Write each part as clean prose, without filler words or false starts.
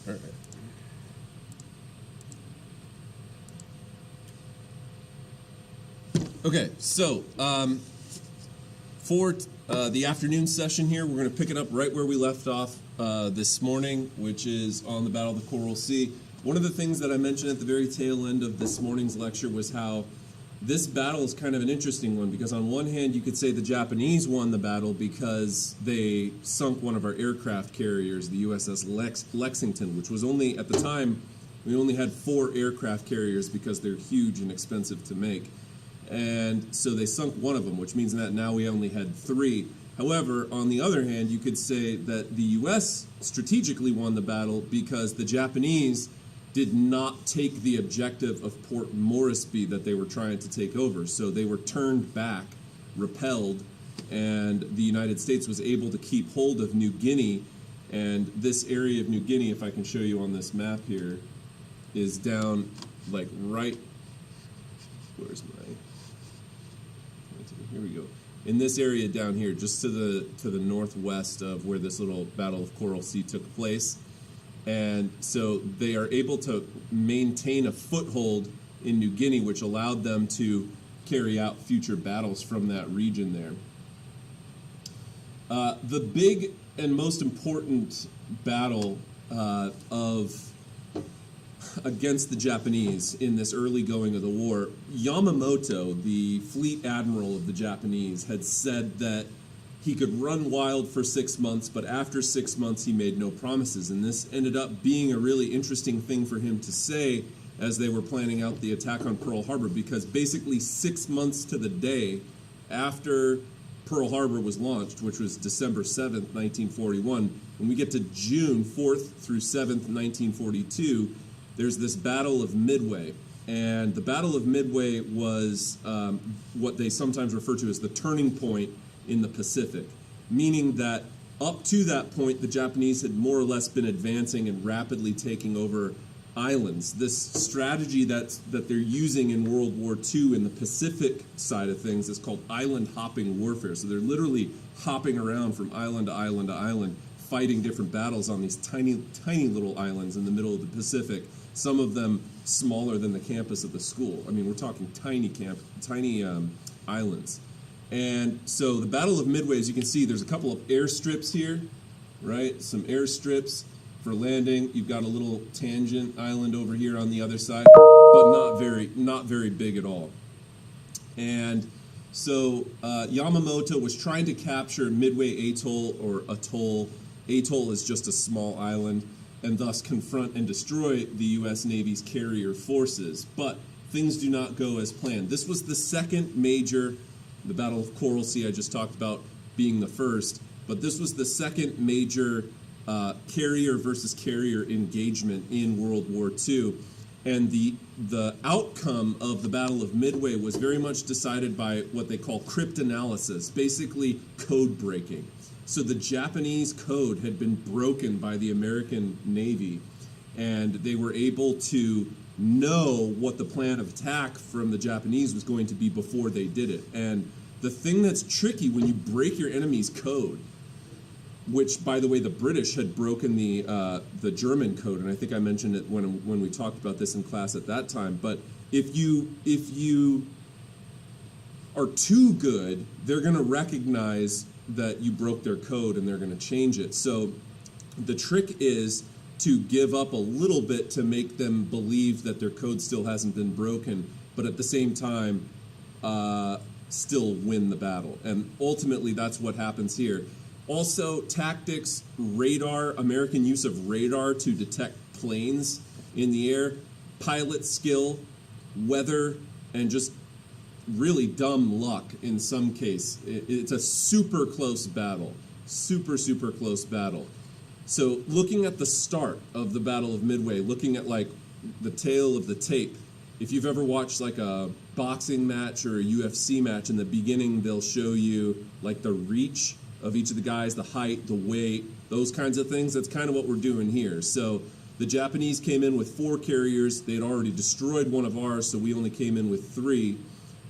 All right. Okay, so for the afternoon session here, we're going to pick it up right where we left off this morning, which is on the Battle of the Coral Sea. One of the things that I mentioned at the very tail end of this morning's lecture was how this battle is kind of an interesting one, because on one hand you could say the Japanese won the battle because they sunk one of our aircraft carriers, the USS Lexington, which was only, at the time, we only had 4 aircraft carriers because they're huge and expensive to make. And so they sunk one of them, which means that now we only had 3. However, on the other hand, you could say that the U.S. strategically won the battle because the Japanese did not take the objective of Port Moresby that they were trying to take over. So they were turned back, repelled, and the United States was able to keep hold of New Guinea. And this area of New Guinea, if I can show you on this map here, is down like right, where's my, here we go. In this area down here, just to the northwest of where this little Battle of Coral Sea took place. And so they are able to maintain a foothold in New Guinea, which allowed them to carry out future battles from that region there. The big and most important battle against the Japanese in this early going of the war, Yamamoto, the fleet admiral of the Japanese, had said that he could run wild for 6 months, but after 6 months he made no promises. And this ended up being a really interesting thing for him to say as they were planning out the attack on Pearl Harbor, because basically 6 months to the day after Pearl Harbor was launched, which was December 7th, 1941, when we get to June 4th through 7th, 1942, there's this Battle of Midway. And the Battle of Midway was what they sometimes refer to as the turning point in the Pacific, meaning that up to that point, the Japanese had more or less been advancing and rapidly taking over islands. This strategy that they're using in World War II in the Pacific side of things is called island hopping warfare. So they're literally hopping around from island to island to island, fighting different battles on these tiny, tiny little islands in the middle of the Pacific, some of them smaller than the campus of the school. I mean, we're talking tiny islands. And so the Battle of Midway, as you can see, there's a couple of airstrips here, right? Some airstrips for landing. You've got a little tangent island over here on the other side, but not very big at all. And so Yamamoto was trying to capture Midway Atoll, or Atoll. Atoll is just a small island, and thus confront and destroy the U.S. Navy's carrier forces. But things do not go as planned. This was the second major, the Battle of Coral Sea I just talked about being the first, but this was the second major carrier versus carrier engagement in World War II. And the outcome of the Battle of Midway was very much decided by what they call cryptanalysis, basically code breaking. So the Japanese code had been broken by the American Navy, and they were able to know what the plan of attack from the Japanese was going to be before they did it. And the thing that's tricky when you break your enemy's code, which, by the way, the British had broken the German code, and I think I mentioned it when we talked about this in class at that time. But if you are too good, they're going to recognize that you broke their code and they're going to change it. So the trick is to give up a little bit to make them believe that their code still hasn't been broken, but at the same time still win the battle. And ultimately that's what happens here. Also, tactics, radar, American use of radar to detect planes in the air, pilot skill, weather, and just really dumb luck in some case. It's a super close battle. Super close battle. So looking at the start of the Battle of Midway, looking at like the tail of the tape, if you've ever watched like a boxing match or a UFC match, in the beginning they'll show you like the reach of each of the guys, the height, the weight, those kinds of things. That's kind of what we're doing here. So the Japanese came in with 4 carriers. They had already destroyed one of ours, so we only came in with 3.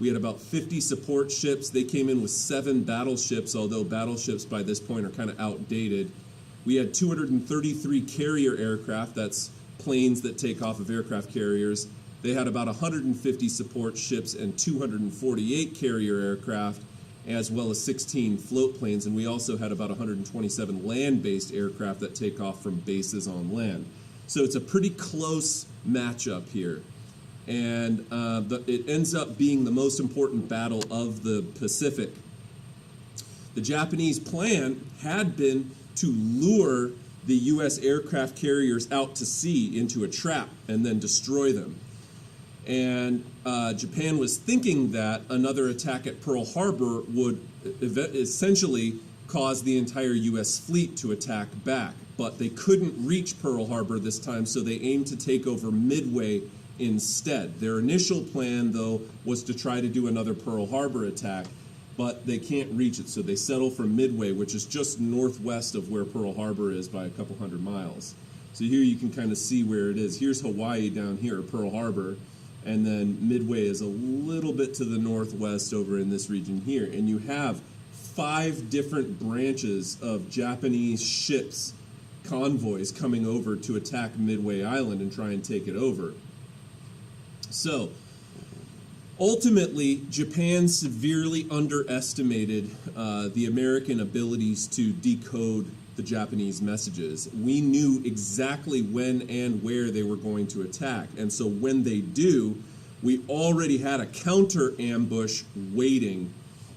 We had about 50 support ships. They came in with 7 battleships, although battleships by this point are kind of outdated. We had 233 carrier aircraft, that's planes that take off of aircraft carriers. They had about 150 support ships and 248 carrier aircraft, as well as 16 float planes, and we also had about 127 land-based aircraft that take off from bases on land. So it's a pretty close matchup here. And it ends up being the most important battle of the Pacific. The Japanese plan had been to lure the U.S. aircraft carriers out to sea into a trap and then destroy them. And Japan was thinking that another attack at Pearl Harbor would essentially cause the entire U.S. fleet to attack back. But they couldn't reach Pearl Harbor this time, so they aimed to take over Midway instead. Their initial plan, though, was to try to do another Pearl Harbor attack, but they can't reach it, so they settle for Midway, which is just northwest of where Pearl Harbor is by a couple hundred miles. So here you can kind of see where it is. Here's Hawaii down here, Pearl Harbor, and then Midway is a little bit to the northwest over in this region here. And you have 5 different branches of Japanese ships, convoys, coming over to attack Midway Island and try and take it over. So, ultimately, Japan severely underestimated the American abilities to decode the Japanese messages. We knew exactly when and where they were going to attack, and so when they do, we already had a counter ambush waiting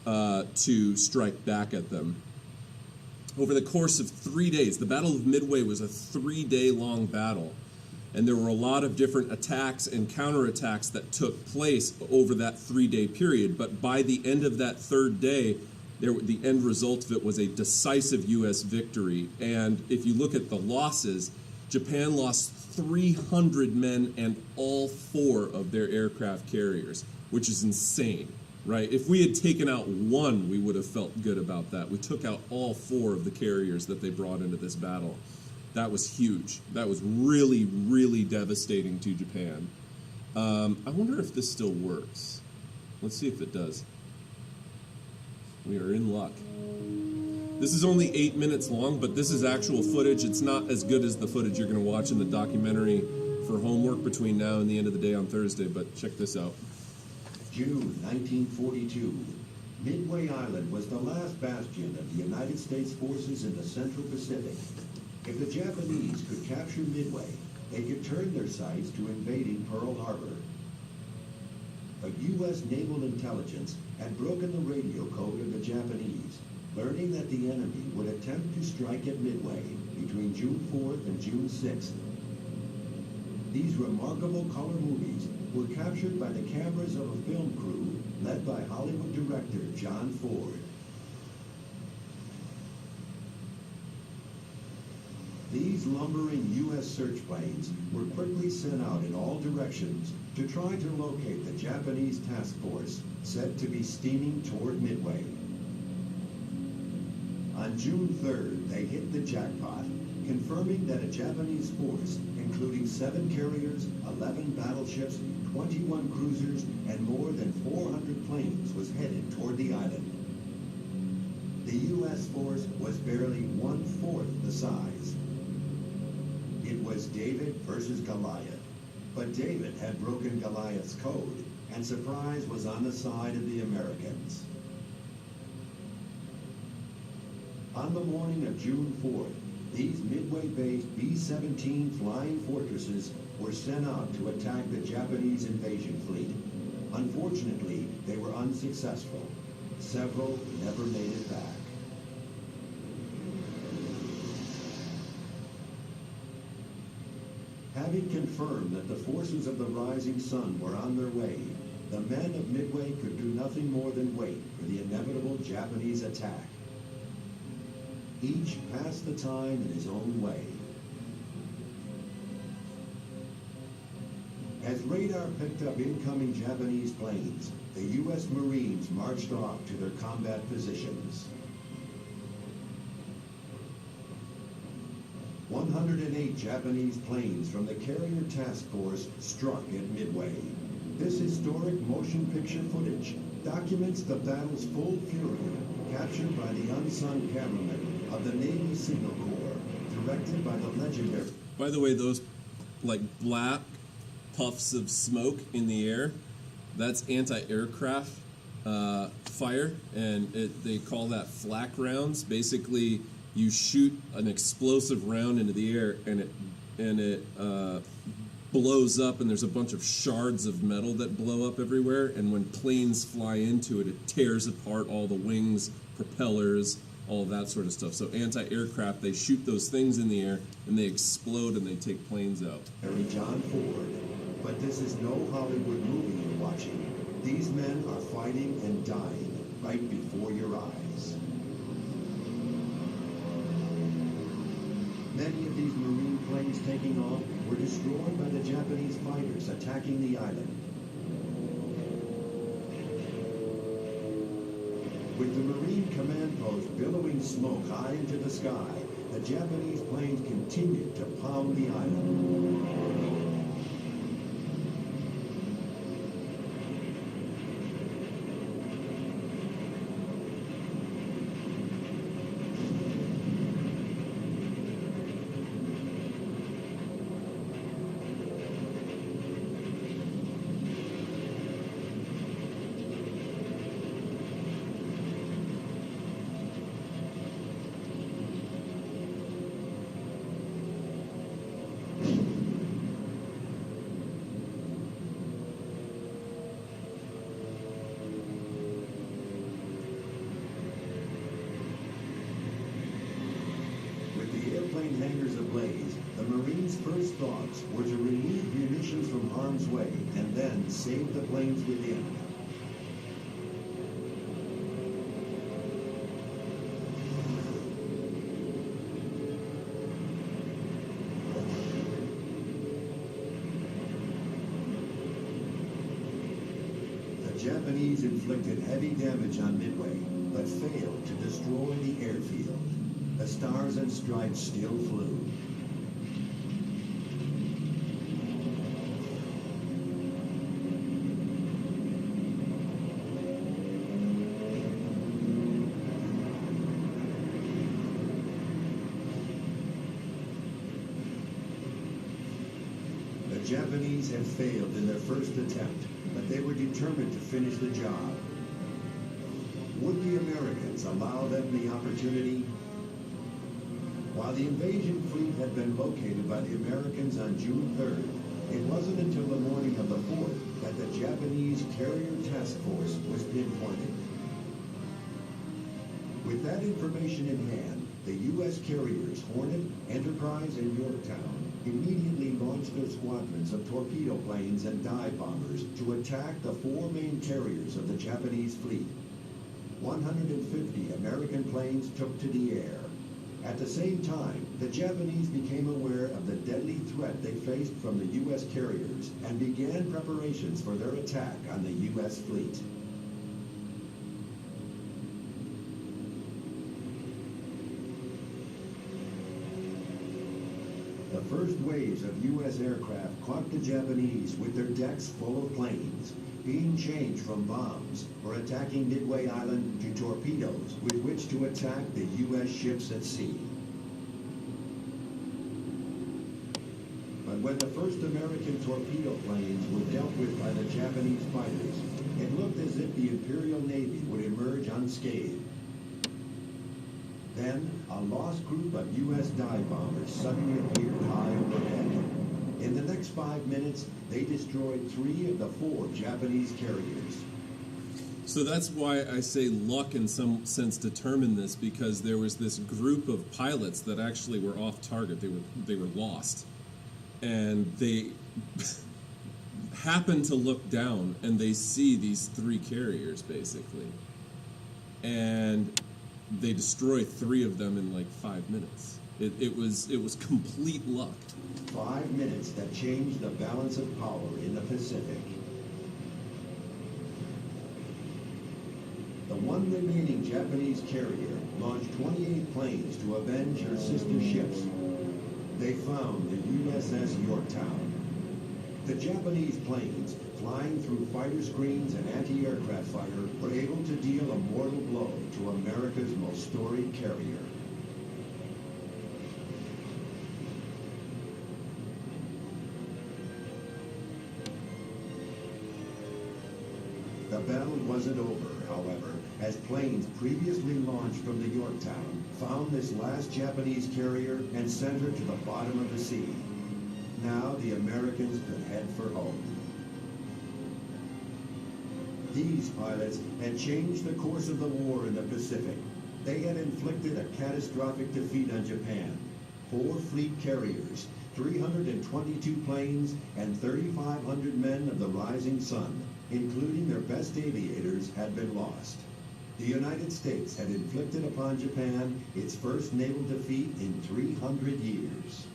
to strike back at them. Over the course of 3 days, the Battle of Midway was a 3-day long battle, and there were a lot of different attacks and counterattacks that took place over that 3-day period. But by the end of that 3rd day, the end result of it was a decisive U.S. victory. And if you look at the losses, Japan lost 300 men and all 4 of their aircraft carriers, which is insane, right? If we had taken out 1, we would have felt good about that. We took out all 4 of the carriers that they brought into this battle. That was huge. That was really, really devastating to Japan. I wonder if this still works. Let's see if it does. We are in luck. This is only 8 minutes long, but this is actual footage. It's not as good as the footage you're going to watch in the documentary for homework between now and the end of the day on Thursday, but check this out. June 1942. Midway Island was the last bastion of the United States forces in the Central Pacific. If the Japanese could capture Midway, they could turn their sights to invading Pearl Harbor. But U.S. naval intelligence had broken the radio code of the Japanese, learning that the enemy would attempt to strike at Midway between June 4th and June 6th. These remarkable color movies were captured by the cameras of a film crew led by Hollywood director John Ford. These lumbering U.S. search planes were quickly sent out in all directions to try to locate the Japanese task force said to be steaming toward Midway. On June 3rd, they hit the jackpot, confirming that a Japanese force, including 7 carriers, 11 battleships, 21 cruisers, and more than 400 planes, was headed toward the island. The U.S. force was barely 1/4 the size. It was David versus Goliath, but David had broken Goliath's code, and surprise was on the side of the Americans. On the morning of June 4th, these Midway-based B-17 flying fortresses were sent out to attack the Japanese invasion fleet. Unfortunately, they were unsuccessful. Several never made it back. Having confirmed that the forces of the rising sun were on their way, the men of Midway could do nothing more than wait for the inevitable Japanese attack. Each passed the time in his own way. As radar picked up incoming Japanese planes, the U.S. Marines marched off to their combat positions. 108 Japanese planes from the Carrier Task Force struck at Midway. This historic motion picture footage documents the battle's full fury, captured by the unsung cameramen of the Navy Signal Corps directed by the legendary. By the way, those like black puffs of smoke in the air, that's anti-aircraft fire, and they call that flak rounds. Basically, you shoot an explosive round into the air, and it blows up, and there's a bunch of shards of metal that blow up everywhere, and when planes fly into it, it tears apart all the wings, propellers, all of that sort of stuff. So anti-aircraft, they shoot those things in the air, and they explode, and they take planes out. John Ford. But this is no Hollywood movie you're watching. These men are fighting and dying right before your eyes. Many of these Marine planes taking off were destroyed by the Japanese fighters attacking the island. With the Marine command post billowing smoke high into the sky, the Japanese planes continued to pound the island. Hangars ablaze, the Marines' first thoughts were to remove munitions from harm's way and then save the planes within. The Japanese inflicted heavy damage on Midway, but failed to destroy the airfield. The Stars and Stripes still flew. The Japanese had failed in their first attempt, but they were determined to finish the job. Would the Americans allow them the opportunity? While the invasion fleet had been located by the Americans on June 3rd, it wasn't until the morning of the 4th that the Japanese Carrier Task Force was pinpointed. With that information in hand, the U.S. carriers Hornet, Enterprise, and Yorktown immediately launched their squadrons of torpedo planes and dive bombers to attack the four main carriers of the Japanese fleet. 150 American planes took to the air. At the same time, the Japanese became aware of the deadly threat they faced from the U.S. carriers and began preparations for their attack on the U.S. fleet. The first waves of U.S. aircraft caught the Japanese with their decks full of planes, being changed from bombs or attacking Midway Island to torpedoes with which to attack the U.S. ships at sea. But when the first American torpedo planes were dealt with by the Japanese fighters, it looked as if the Imperial Navy would emerge unscathed. Then, a lost group of U.S. dive bombers suddenly appeared high overhead. In the next 5 minutes, they destroyed 3 of the 4 Japanese carriers. So that's why I say luck in some sense determined this, because there was this group of pilots that actually were off target. They were lost. And they happen to look down and they see these 3 carriers basically. And they destroy 3 of them in like 5 minutes. It was complete luck. 5 minutes that changed the balance of power in the Pacific. The one remaining Japanese carrier launched 28 planes to avenge her sister ships. They found the USS Yorktown. The Japanese planes, flying through fighter screens and anti-aircraft fire, were able to deal a mortal blow to America's most storied carrier. The battle wasn't over, however, as planes previously launched from the Yorktown found this last Japanese carrier and sent her to the bottom of the sea. Now the Americans could head for home. These pilots had changed the course of the war in the Pacific. They had inflicted a catastrophic defeat on Japan. 4 fleet carriers, 322 planes, and 3,500 men of the Rising Sun, including their best aviators, had been lost. The United States had inflicted upon Japan its first naval defeat in 300 years.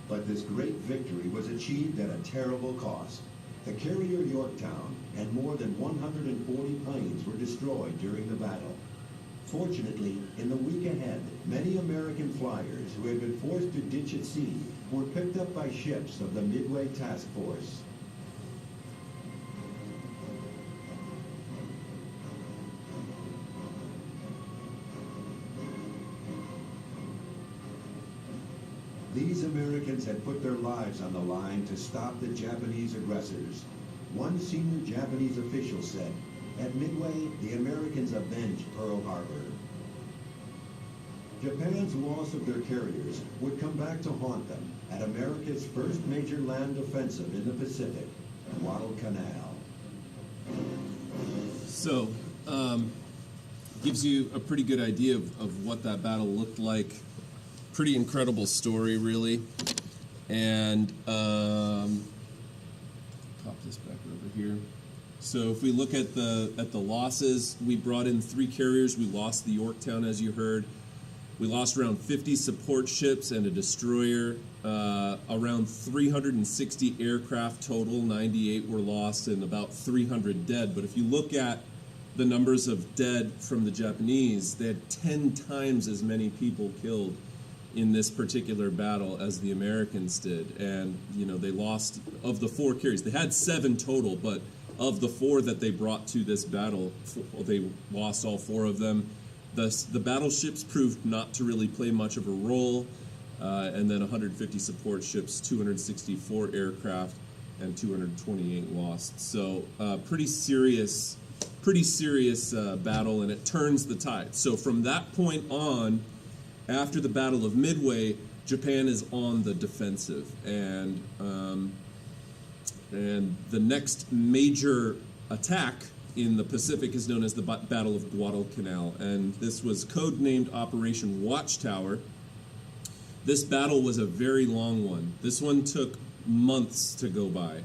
But this great victory was achieved at a terrible cost. The carrier Yorktown and more than 140 planes were destroyed during the battle. Fortunately, in the week ahead, many American flyers who had been forced to ditch at sea were picked up by ships of the Midway Task Force. These Americans had put their lives on the line to stop the Japanese aggressors. One senior Japanese official said, "At Midway, the Americans avenged Pearl Harbor." Japan's loss of their carriers would come back to haunt them at America's first major land offensive in the Pacific, Guadalcanal. So, gives you a pretty good idea of what that battle looked like. Pretty incredible story, really. And pop this back over here. So if we look at the losses, we brought in 3 carriers. We lost the Yorktown, as you heard. We lost around 50 support ships and a destroyer. Around 360 aircraft total. 98 were lost and about 300 dead. But if you look at the numbers of dead from the Japanese, they had 10 times as many people killed in this particular battle as the Americans did. And, you know, they lost, of the 4 carriers, they had 7 total, but of the 4 that they brought to this battle, they lost all 4 of them. The battleships proved not to really play much of a role, and then 150 support ships, 264 aircraft, and 228 lost. So pretty serious battle, and it turns the tide. So from that point on, after the Battle of Midway, Japan is on the defensive, and the next major attack in the Pacific is known as the Battle of Guadalcanal, and this was codenamed Operation Watchtower. This battle was a very long one. This one took months to go by.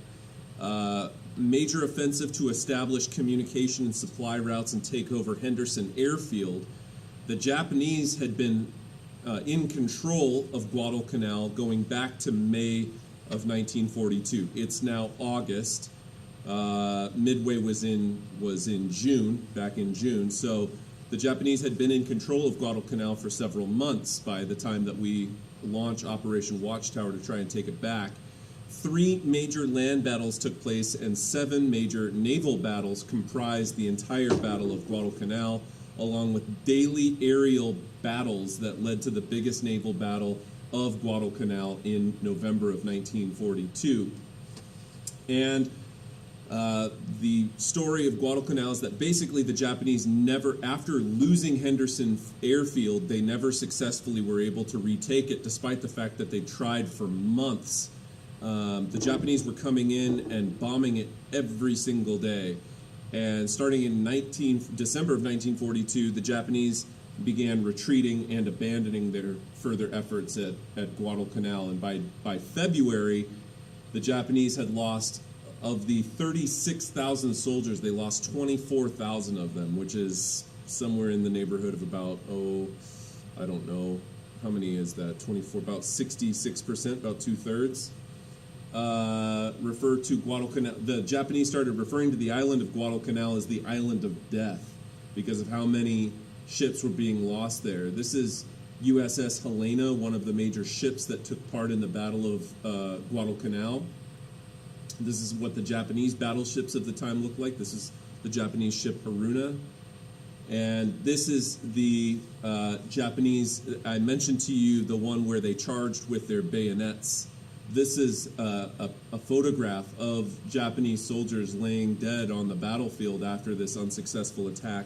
Major offensive to establish communication and supply routes and take over Henderson Airfield. The Japanese had been in control of Guadalcanal going back to May of 1942. It's now August. Midway was in June, back in June. So the Japanese had been in control of Guadalcanal for several months by the time that we launched Operation Watchtower to try and take it back. 3 major land battles took place and 7 major naval battles comprised the entire Battle of Guadalcanal, along with daily aerial battles that led to the biggest naval battle of Guadalcanal in November of 1942. And the story of Guadalcanal is that basically the Japanese never, after losing Henderson Airfield, they never successfully were able to retake it, despite the fact that they tried for months. The Japanese were coming in and bombing it every single day. And starting in December of 1942, the Japanese began retreating and abandoning their further efforts at Guadalcanal. And by February, the Japanese had lost, of the 36,000 soldiers, they lost 24,000 of them, which is somewhere in the neighborhood of about, I don't know, how many is that? 24, about 66%, about 2/3. Refer to Guadalcanal. The Japanese started referring to the island of Guadalcanal as the island of death because of how many ships were being lost there. This is USS Helena, one of the major ships that took part in the Battle of Guadalcanal. This is what the Japanese battleships of the time looked like. This is the Japanese ship Haruna. And this is the Japanese, I mentioned to you the one where they charged with their bayonets. This is a photograph of Japanese soldiers laying dead on the battlefield after this unsuccessful attack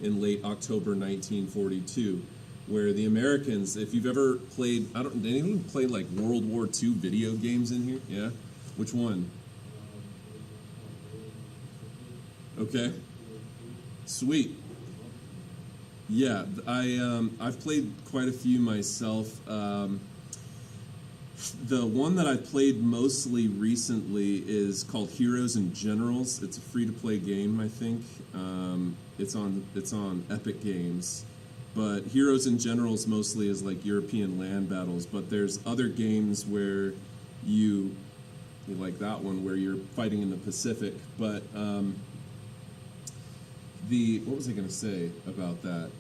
in late October 1942, where the Americans, if you've ever played, did anyone play like World War II video games in here? Yeah? Which one? Okay. Sweet. Yeah, I've played quite a few myself. The one that I played mostly recently is called Heroes and Generals. It's a free-to-play game, I think. It's on Epic Games. But Heroes and Generals mostly is like European land battles. But there's other games where you like that one where you're fighting in the Pacific. But what was I going to say about that?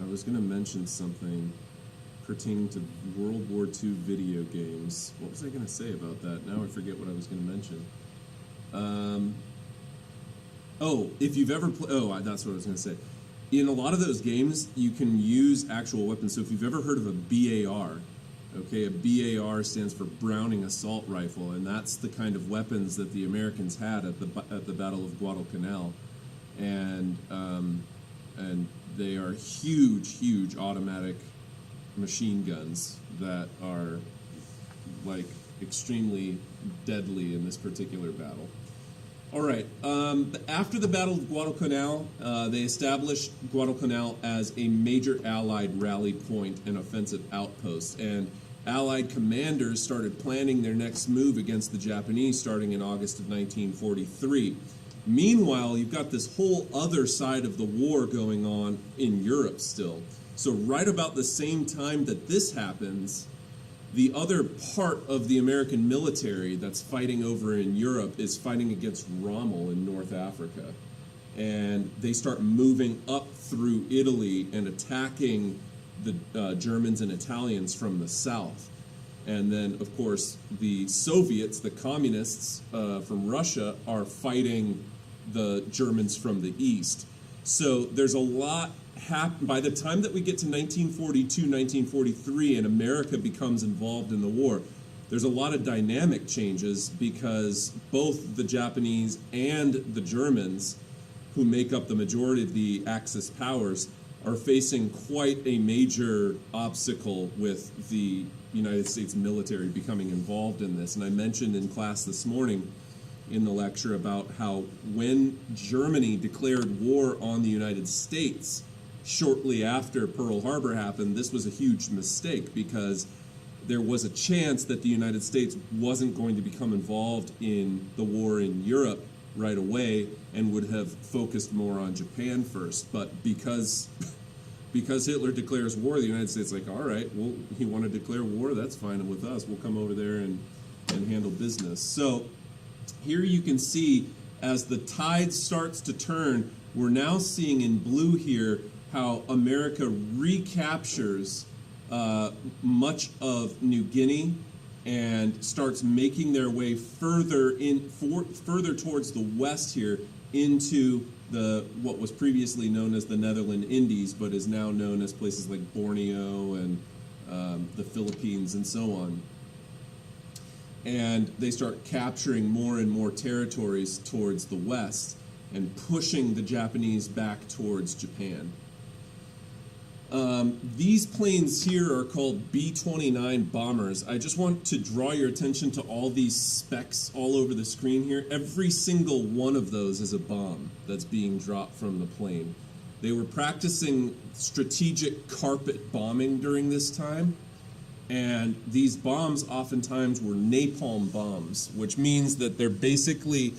I was going to mention something pertaining to World War II video games. What was I going to say about that? Now I forget what I was going to mention. If you've ever played... that's what I was going to say. In a lot of those games, you can use actual weapons. So if you've ever heard of a BAR, okay, a BAR stands for Browning Assault Rifle, and that's the kind of weapons that the Americans had at the Battle of Guadalcanal, and they are huge automatic machine guns that are like extremely deadly in this particular battle. All right. After the Battle of Guadalcanal, they established Guadalcanal as a major Allied rally point and offensive outpost, and Allied commanders started planning their next move against the Japanese starting in August of 1943. Meanwhile, you've got this whole other side of the war going on in Europe still. So right about the same time that this happens, the other part of the American military that's fighting over in Europe is fighting against Rommel in North Africa. And they start moving up through Italy and attacking the Germans and Italians from the south. And then, of course, the Soviets, the communists from Russia, are fighting the Germans from the east. So there's a lot by the time that we get to 1942, 1943, and America becomes involved in the war, there's a lot of dynamic changes because both the Japanese and the Germans, who make up the majority of the Axis powers, are facing quite a major obstacle with the United States military becoming involved in this. And I mentioned in class this morning in the lecture about how when Germany declared war on the United States shortly after Pearl Harbor happened, this was a huge mistake because there was a chance that the United States wasn't going to become involved in the war in Europe right away and would have focused more on Japan first. But because Hitler declares war, the United States is like, all right, well, you want to declare war? That's fine with us. We'll come over there and handle business. So here you can see as the tide starts to turn, we're now seeing in blue here how America recaptures much of New Guinea and starts making their way further towards the west here into what was previously known as the Netherlands Indies, but is now known as places like Borneo and the Philippines and so on. And they start capturing more and more territories towards the west and pushing the Japanese back towards Japan. These planes here are called B29 Bombers. I just want to draw your attention to all these specks all over the screen here. Every single one of those is a bomb that's being dropped from the plane. They were practicing strategic carpet bombing during this time, and these bombs oftentimes were napalm bombs, which means that they're basically,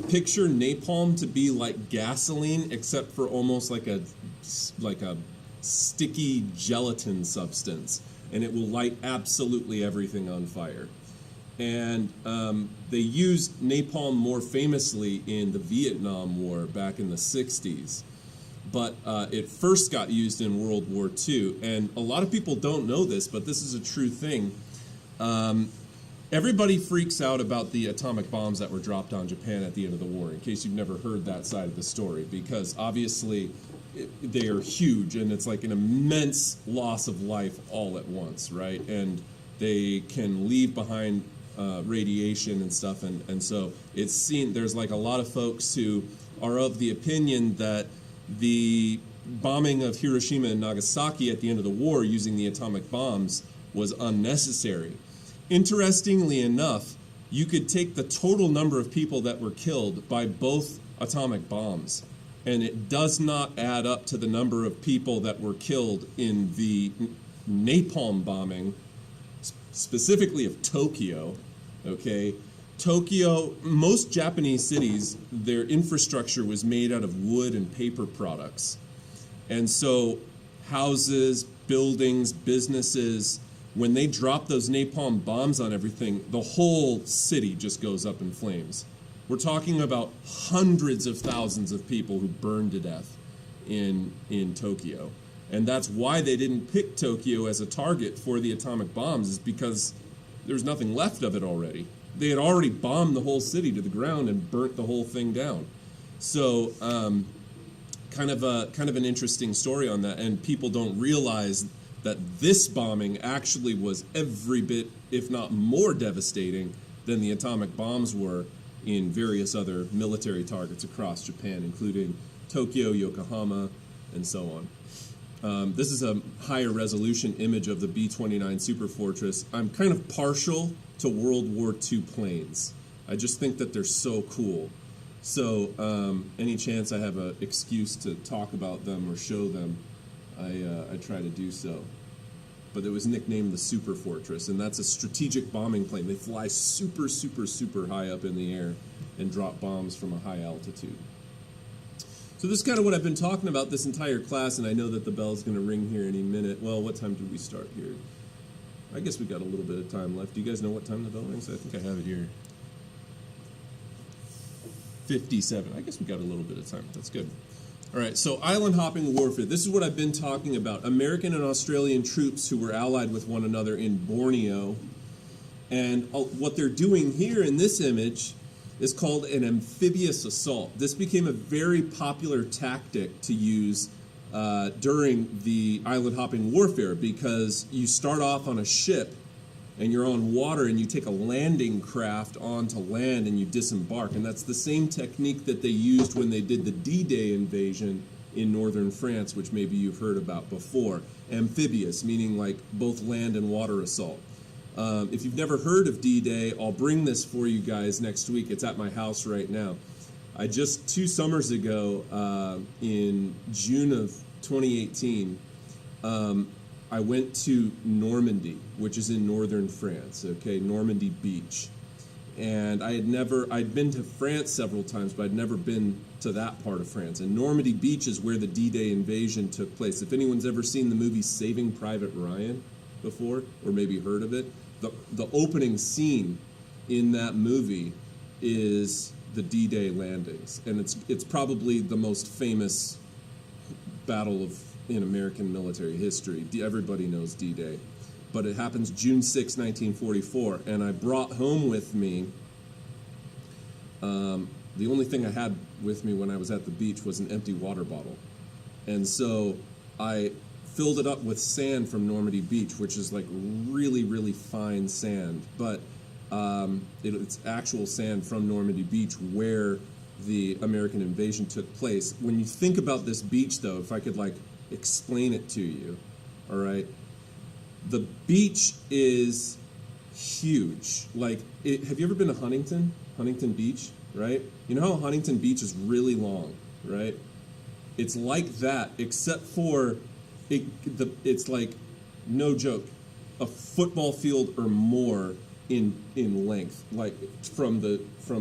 picture napalm to be like gasoline, except for almost like a sticky gelatin substance, and it will light absolutely everything on fire. And they used napalm more famously in the Vietnam War back in the 60s, but it first got used in World War II, and a lot of people don't know this, but this is a true thing. everybody freaks out about the atomic bombs that were dropped on Japan at the end of the war, in case you've never heard that side of the story, because obviously they are huge, and it's like an immense loss of life all at once, right? And they can leave behind radiation and stuff, and so it's seen, there's like a lot of folks who are of the opinion that the bombing of Hiroshima and Nagasaki at the end of the war using the atomic bombs was unnecessary. Interestingly enough, you could take the total number of people that were killed by both atomic bombs, and it does not add up to the number of people that were killed in the napalm bombing, specifically of Tokyo, okay? Tokyo, most Japanese cities, their infrastructure was made out of wood and paper products. And so houses, buildings, businesses, when they drop those napalm bombs on everything, the whole city just goes up in flames. We're talking about hundreds of thousands of people who burned to death in Tokyo. And that's why they didn't pick Tokyo as a target for the atomic bombs, is because there's nothing left of it already. They had already bombed the whole city to the ground and burnt the whole thing down. So kind of an interesting story on that, and people don't realize that this bombing actually was every bit, if not more devastating than the atomic bombs were in various other military targets across Japan, including Tokyo, Yokohama, and so on. This is a higher resolution image of the B29 Superfortress. I'm kind of partial to World War II planes. I just think that they're so cool. So any chance I have an excuse to talk about them or show them, I try to do so. But it was nicknamed the Superfortress, and that's a strategic bombing plane. They fly super, super, super high up in the air and drop bombs from a high altitude. So this is kind of what I've been talking about this entire class, and I know that the bell's going to ring here any minute. Well, what time did we start here? I guess we got a little bit of time left. Do you guys know what time the bell rings? I think I have it here. 57. I guess we got a little bit of time. That's good. All right, so island hopping warfare. This is what I've been talking about. American and Australian troops who were allied with one another in Borneo. And what they're doing here in this image is called an amphibious assault. This became a very popular tactic to use during the island hopping warfare, because you start off on a ship and you're on water and you take a landing craft onto land and you disembark. And that's the same technique that they used when they did the D-Day invasion in northern France, which maybe you've heard about before. Amphibious, meaning like both land and water assault. If you've never heard of D-Day, I'll bring this for you guys next week. It's at my house right now. I just 2 summers ago, in June of 2018, I went to Normandy, which is in northern France, okay, Normandy Beach. And I'd been to France several times, but I'd never been to that part of France. And Normandy Beach is where the D-Day invasion took place. If anyone's ever seen the movie Saving Private Ryan before, or maybe heard of it, the opening scene in that movie is the D-Day landings. And it's probably the most famous battle in American military history. Everybody knows D-Day. But it happens June 6, 1944, and I brought home with me, the only thing I had with me when I was at the beach was an empty water bottle. And so I filled it up with sand from Normandy Beach, which is like really, really fine sand, but it's actual sand from Normandy Beach where the American invasion took place. When you think about this beach, though, if I could like explain it to you, all right? The beach is huge. Like, have you ever been to Huntington Beach, right? You know how Huntington Beach is really long, right? It's like that, except for it's like, no joke, a football field or more in length, like from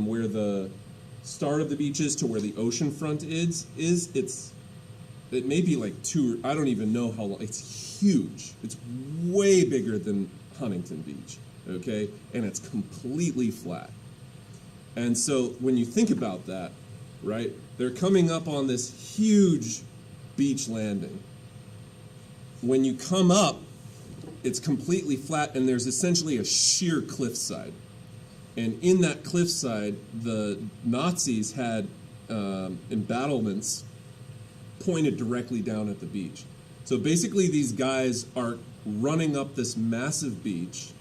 where the start of the beach is to where the ocean front is. It may be like I don't even know how long. It's huge. It's way bigger than Huntington Beach, okay? And it's completely flat. And so when you think about that, right, they're coming up on this huge beach landing. When you come up, it's completely flat, and there's essentially a sheer cliffside. And in that cliffside, the Nazis had embattlements pointed directly down at the beach. So basically these guys are running up this massive beach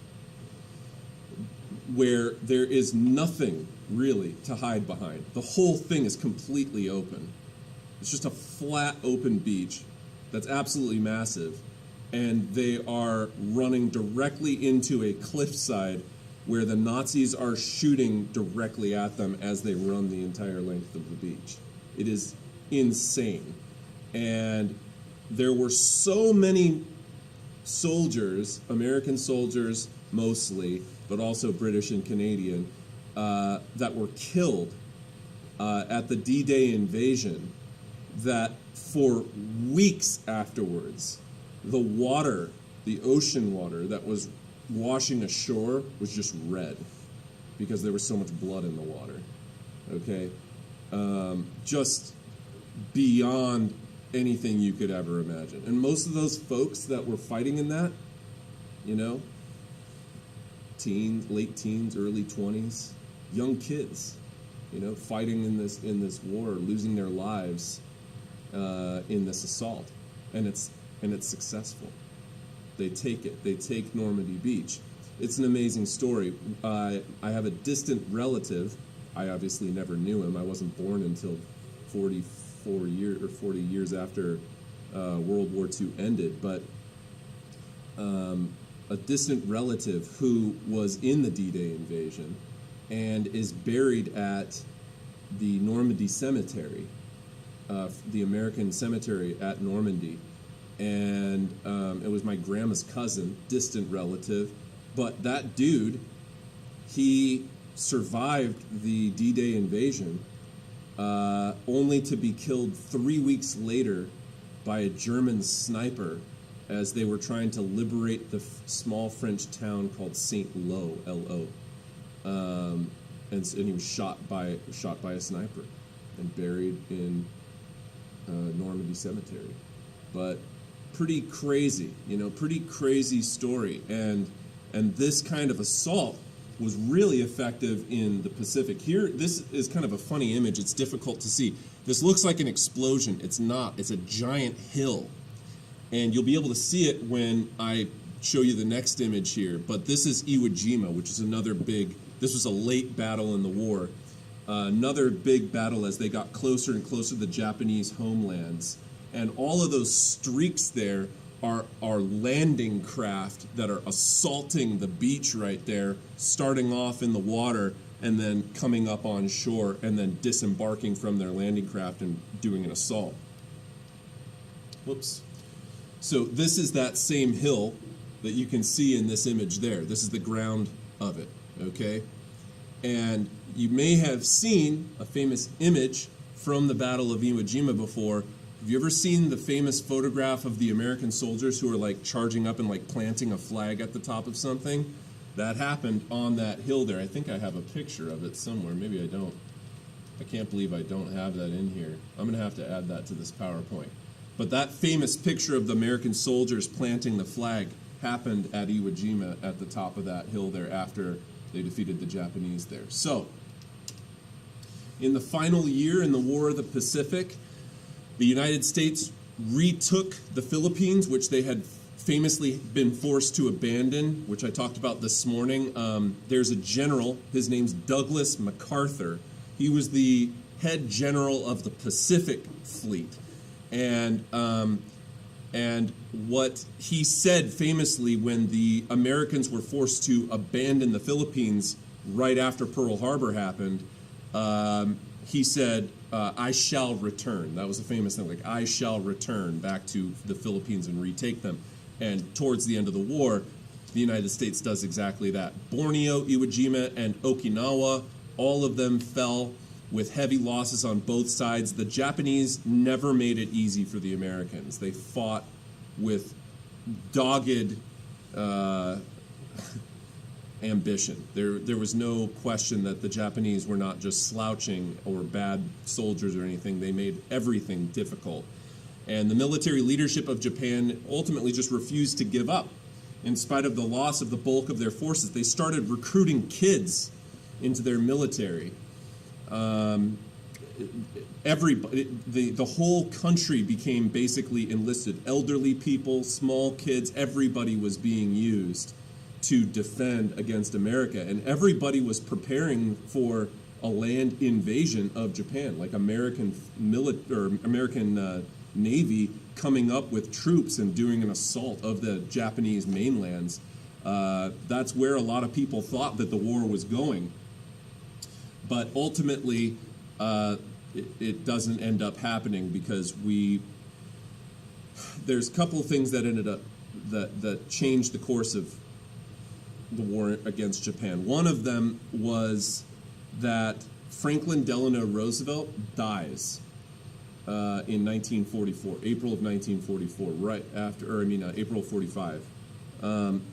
where there is nothing really to hide behind. The whole thing is completely open. It's just a flat, open beach that's absolutely massive. And they are running directly into a cliffside where the Nazis are shooting directly at them as they run the entire length of the beach. It is insane. And there were so many soldiers, American soldiers mostly, but also British and Canadian, that were killed at the D-Day invasion, that for weeks afterwards, the water, the ocean water that was washing ashore was just red because there was so much blood in the water. Okay? Just beyond anything you could ever imagine. And most of those folks that were fighting in that, you know, teens, late teens, early 20s, young kids, you know, fighting in this war, losing their lives in this assault, and it's successful. They take it. They take Normandy Beach. It's an amazing story. I have a distant relative. I obviously never knew him. I wasn't born until 40 years after World War II ended, but a distant relative who was in the D-Day invasion and is buried at the Normandy Cemetery, the American cemetery at Normandy. And it was my grandma's cousin, distant relative, but that dude, he survived the D-Day invasion, only to be killed 3 weeks later by a German sniper as they were trying to liberate the small French town called Saint-Lô, L-O. And he was shot by a sniper and buried in Normandy Cemetery. But pretty crazy, you know, pretty crazy story. And this kind of assault was really effective in the Pacific. Here, this is kind of a funny image. It's difficult to see. This looks like an explosion. It's not. It's a giant hill. And you'll be able to see it when I show you the next image here. But this is Iwo Jima, which is another big, this was a late battle in the war. Another big battle as they got closer and closer to the Japanese homelands. And all of those streaks there are landing craft that are assaulting the beach right there, starting off in the water and then coming up on shore and then disembarking from their landing craft and doing an assault. Whoops. So this is that same hill that you can see in this image there. This is the ground of it, okay? And you may have seen a famous image from the Battle of Iwo Jima before. Have you ever seen the famous photograph of the American soldiers who are like charging up and like planting a flag at the top of something? That happened on that hill there. I think I have a picture of it somewhere. Maybe I don't. I can't believe I don't have that in here. I'm going to have to add that to this PowerPoint. But that famous picture of the American soldiers planting the flag happened at Iwo Jima at the top of that hill there after they defeated the Japanese there. So, in the final year in the War of the Pacific, the United States retook the Philippines, which they had famously been forced to abandon, which I talked about this morning. There's a general, his name's Douglas MacArthur. He was the head general of the Pacific Fleet. And what he said famously when the Americans were forced to abandon the Philippines right after Pearl Harbor happened, he said, I shall return. That was a famous thing, like, I shall return back to the Philippines and retake them. And towards the end of the war, the United States does exactly that. Borneo, Iwo Jima, and Okinawa, all of them fell with heavy losses on both sides. The Japanese never made it easy for the Americans. They fought with dogged ambition. There was no question that the Japanese were not just slouching or bad soldiers or anything. They made everything difficult. And the military leadership of Japan ultimately just refused to give up. in spite of the loss of the bulk of their forces. They started recruiting kids into their military. Everybody, the whole country became basically enlisted. Elderly people, small kids, everybody was being used to defend against America, and everybody was preparing for a land invasion of Japan, like American Navy coming up with troops and doing an assault of the Japanese mainlands. That's where a lot of people thought that the war was going, but ultimately it doesn't end up happening because there's a couple of things that ended up that changed the course of the war against Japan. One of them was that Franklin Delano Roosevelt dies in 1944, April of 1944, right after, April of 45.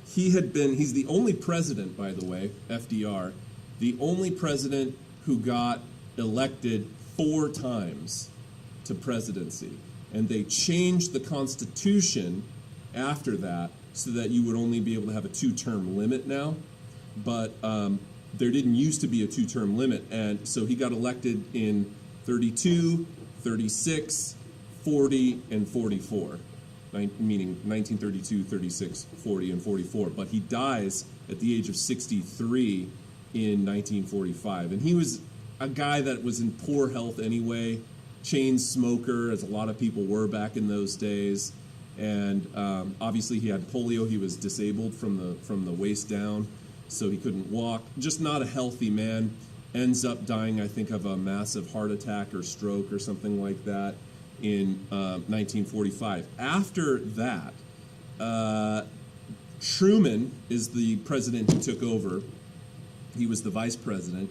He's the only president, by the way, FDR, the only president who got elected 4 times to presidency. And they changed the Constitution after that so that you would only be able to have a 2-term limit now. But there didn't used to be a 2-term limit. And so he got elected in 32, 36, 40, and 44, meaning 1932, 36, 40, and 44. But he dies at the age of 63 in 1945. And he was a guy that was in poor health anyway, chain smoker, as a lot of people were back in those days. And obviously he had polio. He was disabled from the waist down, so he couldn't walk. Just not a healthy man. Ends up dying, I think, of a massive heart attack or stroke or something like that in 1945. After that, Truman is the president who took over. He was the vice president.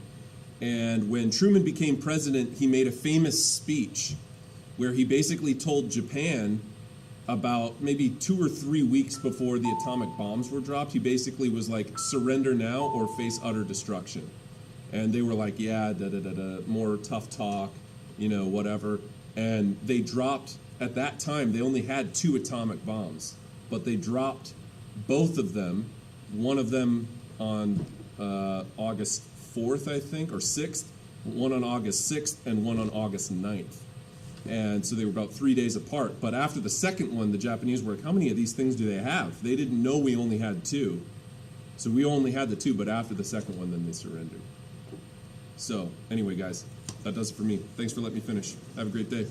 And when Truman became president, he made a famous speech where he basically told Japan about maybe 2 or 3 weeks before the atomic bombs were dropped. He basically was like, surrender now or face utter destruction. And they were like, yeah, more tough talk, whatever. And they dropped, at that time, they only had 2 atomic bombs, but they dropped both of them, one of them on August 4th, I think, or 6th, one on August 6th, and one on August 9th. And so they were about 3 days apart. But after the second one, the Japanese were like, how many of these things do they have? They didn't know we only had 2. So we only had the 2, but after the second one, then they surrendered. So anyway, guys, that does it for me. Thanks for letting me finish. Have a great day.